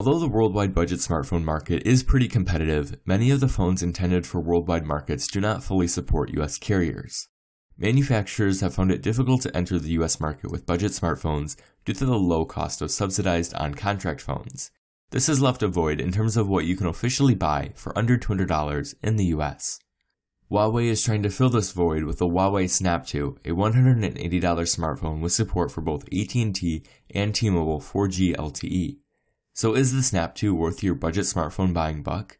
Although the worldwide budget smartphone market is pretty competitive, many of the phones intended for worldwide markets do not fully support US carriers. Manufacturers have found it difficult to enter the US market with budget smartphones due to the low cost of subsidized on-contract phones. This has left a void in terms of what you can officially buy for under $200 in the US. Huawei is trying to fill this void with the Huawei SnapTo, a $180 smartphone with support for both AT&T and T-Mobile 4G LTE. So is the SnapTo worth your budget smartphone buying buck?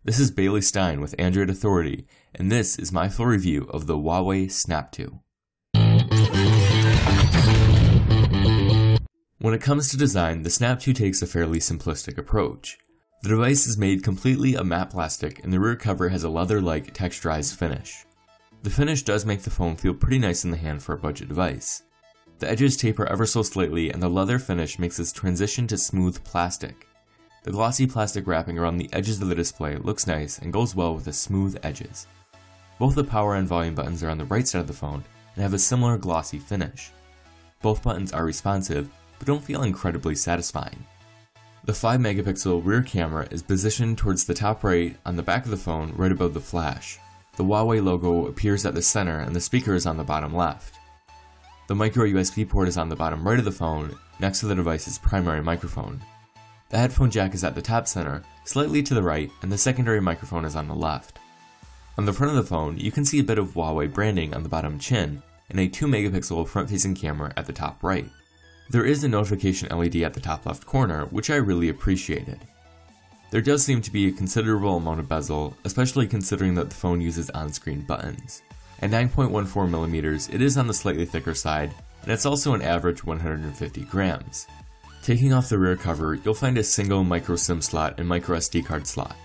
This is Bailey Stein with Android Authority, and this is my full review of the Huawei SnapTo. When it comes to design, the SnapTo takes a fairly simplistic approach. The device is made completely of matte plastic and the rear cover has a leather-like texturized finish. The finish does make the phone feel pretty nice in the hand for a budget device. The edges taper ever so slightly and the leather finish makes its transition to smooth plastic. The glossy plastic wrapping around the edges of the display looks nice and goes well with the smooth edges. Both the power and volume buttons are on the right side of the phone and have a similar glossy finish. Both buttons are responsive, but don't feel incredibly satisfying. The 5-megapixel rear camera is positioned towards the top right on the back of the phone right above the flash. The Huawei logo appears at the center and the speaker is on the bottom left. The micro USB port is on the bottom right of the phone, next to the device's primary microphone. The headphone jack is at the top center, slightly to the right, and the secondary microphone is on the left. On the front of the phone, you can see a bit of Huawei branding on the bottom chin, and a 2-megapixel front-facing camera at the top right. There is a notification LED at the top left corner, which I really appreciated. There does seem to be a considerable amount of bezel, especially considering that the phone uses on-screen buttons. At 9.14mm, it is on the slightly thicker side, and it's also an average 150 grams. Taking off the rear cover, you'll find a single micro SIM slot and micro SD card slot.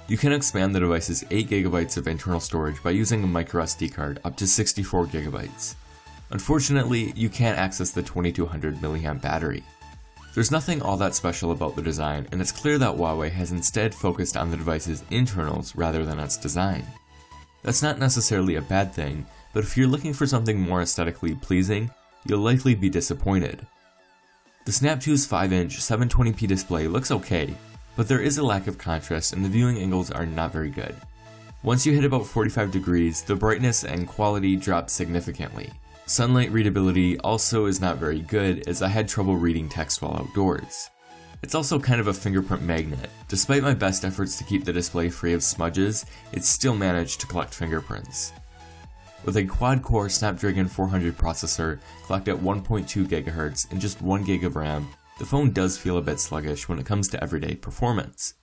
You can expand the device's 8GB of internal storage by using a micro SD card up to 64GB. Unfortunately, you can't access the 2200 mAh battery. There's nothing all that special about the design, and it's clear that Huawei has instead focused on the device's internals rather than its design. That's not necessarily a bad thing, but if you're looking for something more aesthetically pleasing, you'll likely be disappointed. The SnapTo's 5-inch 720p display looks okay, but there is a lack of contrast and the viewing angles are not very good. Once you hit about 45 degrees, the brightness and quality drop significantly. Sunlight readability also is not very good, as I had trouble reading text while outdoors. It's also kind of a fingerprint magnet. Despite my best efforts to keep the display free of smudges, it still managed to collect fingerprints. With a quad-core Snapdragon 400 processor clocked at 1.2 GHz and just 1 GB of RAM, the phone does feel a bit sluggish when it comes to everyday performance.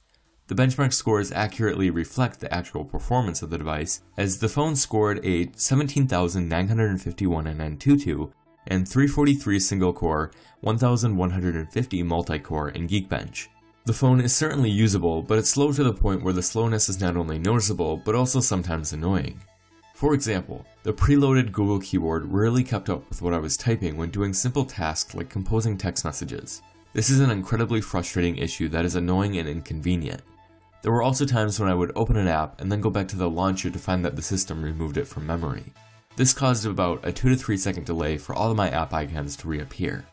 The benchmark scores accurately reflect the actual performance of the device, as the phone scored a 17,951 in Antutu and 343 single-core, 1,150 multi-core in Geekbench. The phone is certainly usable, but it's slow to the point where the slowness is not only noticeable, but also sometimes annoying. For example, the preloaded Google keyboard rarely kept up with what I was typing when doing simple tasks like composing text messages. This is an incredibly frustrating issue that is annoying and inconvenient. There were also times when I would open an app and then go back to the launcher to find that the system removed it from memory. This caused about a 2 to 3 second delay for all of my app icons to reappear.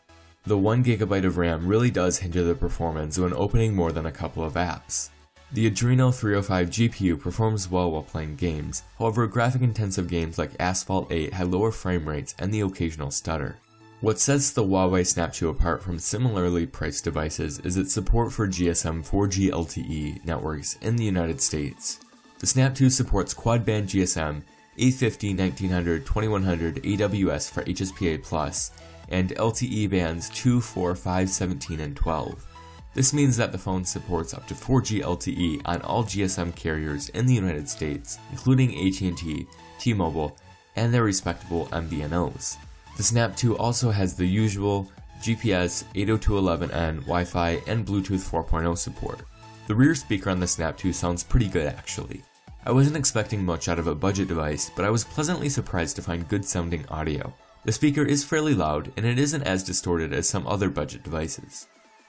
The 1 GB of RAM really does hinder the performance when opening more than a couple of apps. The Adreno 305 GPU performs well while playing games, however graphic-intensive games like Asphalt 8 had lower frame rates and the occasional stutter. What sets the Huawei SnapTo apart from similarly priced devices is its support for GSM 4G LTE networks in the United States. The SnapTo supports quad-band GSM, 850, 1900, 2100 AWS for HSPA+, and LTE bands 2, 4, 5, 17, and 12. This means that the phone supports up to 4G LTE on all GSM carriers in the United States, including AT&T, T-Mobile, and their respectable MVNOs. The SnapTo also has the usual GPS, 802.11n, Wi-Fi, and Bluetooth 4.0 support. The rear speaker on the SnapTo sounds pretty good actually. I wasn't expecting much out of a budget device, but I was pleasantly surprised to find good sounding audio. The speaker is fairly loud, and it isn't as distorted as some other budget devices.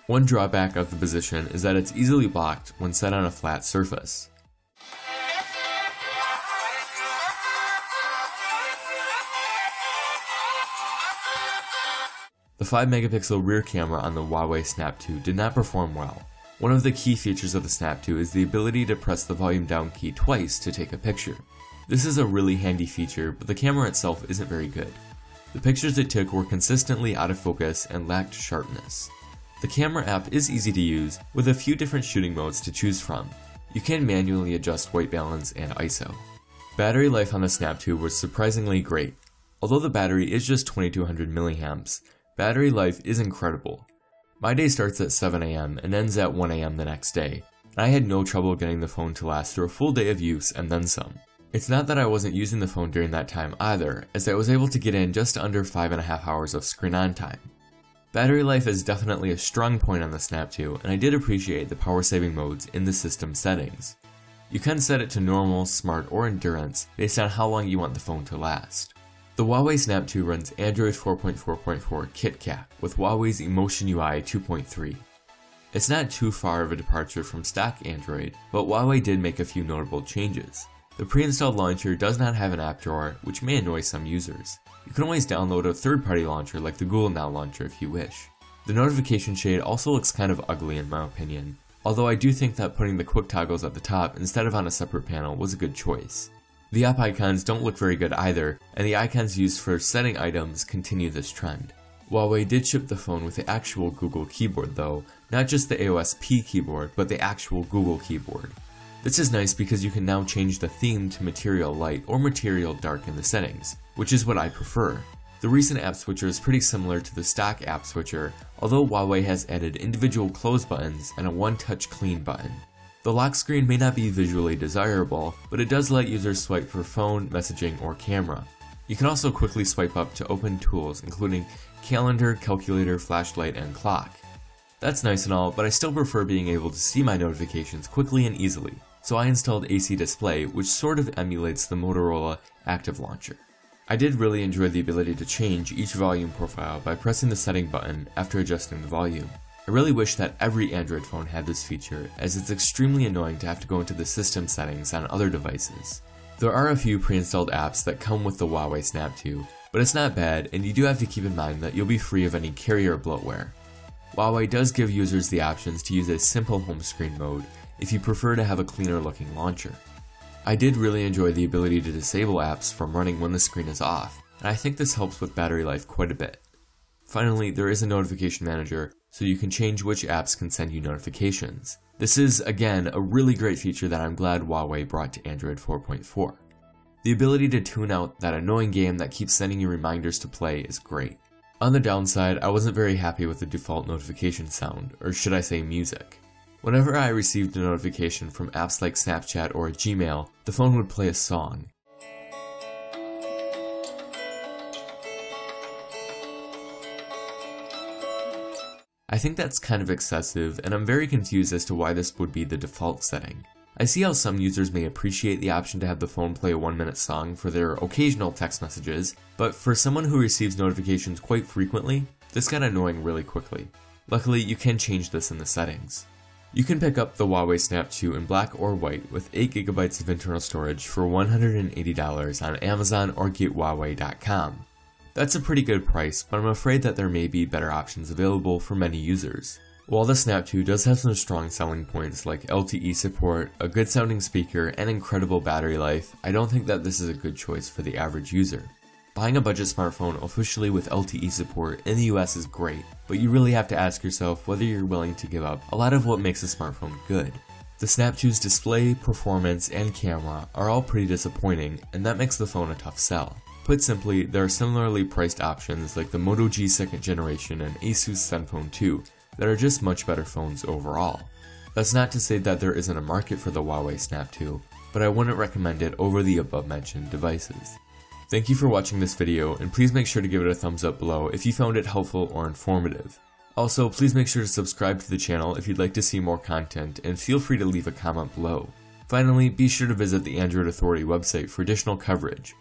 One drawback of the position is that it's easily blocked when set on a flat surface. The 5-megapixel rear camera on the Huawei SnapTo did not perform well. One of the key features of the SnapTo is the ability to press the volume down key twice to take a picture. This is a really handy feature, but the camera itself isn't very good. The pictures it took were consistently out of focus and lacked sharpness. The camera app is easy to use, with a few different shooting modes to choose from. You can manually adjust white balance and ISO. Battery life on the SnapTo was surprisingly great. Although the battery is just 2200 milliamps, battery life is incredible. My day starts at 7 AM and ends at 1 AM the next day, and I had no trouble getting the phone to last through a full day of use and then some. It's not that I wasn't using the phone during that time either, as I was able to get in just under 5.5 hours of screen on time. Battery life is definitely a strong point on the SnapTo, and I did appreciate the power saving modes in the system settings. You can set it to normal, smart, or endurance based on how long you want the phone to last. The Huawei SnapTo runs Android 4.4.4 KitKat with Huawei's Emotion UI 2.3. It's not too far of a departure from stock Android, but Huawei did make a few notable changes. The pre-installed launcher does not have an app drawer, which may annoy some users. You can always download a third-party launcher like the Google Now launcher if you wish. The notification shade also looks kind of ugly in my opinion, although I do think that putting the quick toggles at the top instead of on a separate panel was a good choice. The app icons don't look very good either, and the icons used for setting items continue this trend. Huawei did ship the phone with the actual Google keyboard though, not just the AOS P keyboard, but the actual Google keyboard. This is nice because you can now change the theme to Material Light or Material Dark in the settings, which is what I prefer. The recent app switcher is pretty similar to the stock app switcher, although Huawei has added individual close buttons and a one-touch clean button. The lock screen may not be visually desirable, but it does let users swipe for phone, messaging, or camera. You can also quickly swipe up to open tools including calendar, calculator, flashlight, and clock. That's nice and all, but I still prefer being able to see my notifications quickly and easily. So I installed AC Display, which sort of emulates the Motorola Active Launcher. I did really enjoy the ability to change each volume profile by pressing the setting button after adjusting the volume. I really wish that every Android phone had this feature, as it's extremely annoying to have to go into the system settings on other devices. There are a few pre-installed apps that come with the Huawei SnapTo, but it's not bad, and you do have to keep in mind that you'll be free of any carrier bloatware. Huawei does give users the options to use a simple home screen mode, if you prefer to have a cleaner looking launcher. I did really enjoy the ability to disable apps from running when the screen is off, and I think this helps with battery life quite a bit. Finally, there is a notification manager, so you can change which apps can send you notifications. This is, again, a really great feature that I'm glad Huawei brought to Android 4.4. The ability to tune out that annoying game that keeps sending you reminders to play is great. On the downside, I wasn't very happy with the default notification sound, or should I say music. Whenever I received a notification from apps like Snapchat or Gmail, the phone would play a song. I think that's kind of excessive, and I'm very confused as to why this would be the default setting. I see how some users may appreciate the option to have the phone play a 1-minute song for their occasional text messages, but for someone who receives notifications quite frequently, this got annoying really quickly. Luckily, you can change this in the settings. You can pick up the Huawei SnapTo in black or white with 8GB of internal storage for $180 on Amazon or gethuawei.com. That's a pretty good price, but I'm afraid that there may be better options available for many users. While the SnapTo does have some strong selling points like LTE support, a good sounding speaker, and incredible battery life, I don't think that this is a good choice for the average user. Buying a budget smartphone officially with LTE support in the US is great, but you really have to ask yourself whether you're willing to give up a lot of what makes a smartphone good. The SnapTo's display, performance, and camera are all pretty disappointing, and that makes the phone a tough sell. Put simply, there are similarly priced options like the Moto G 2nd generation and Asus Zenfone 2 that are just much better phones overall. That's not to say that there isn't a market for the Huawei SnapTo, but I wouldn't recommend it over the above mentioned devices. Thank you for watching this video, and please make sure to give it a thumbs up below if you found it helpful or informative. Also, please make sure to subscribe to the channel if you'd like to see more content, and feel free to leave a comment below. Finally, be sure to visit the Android Authority website for additional coverage.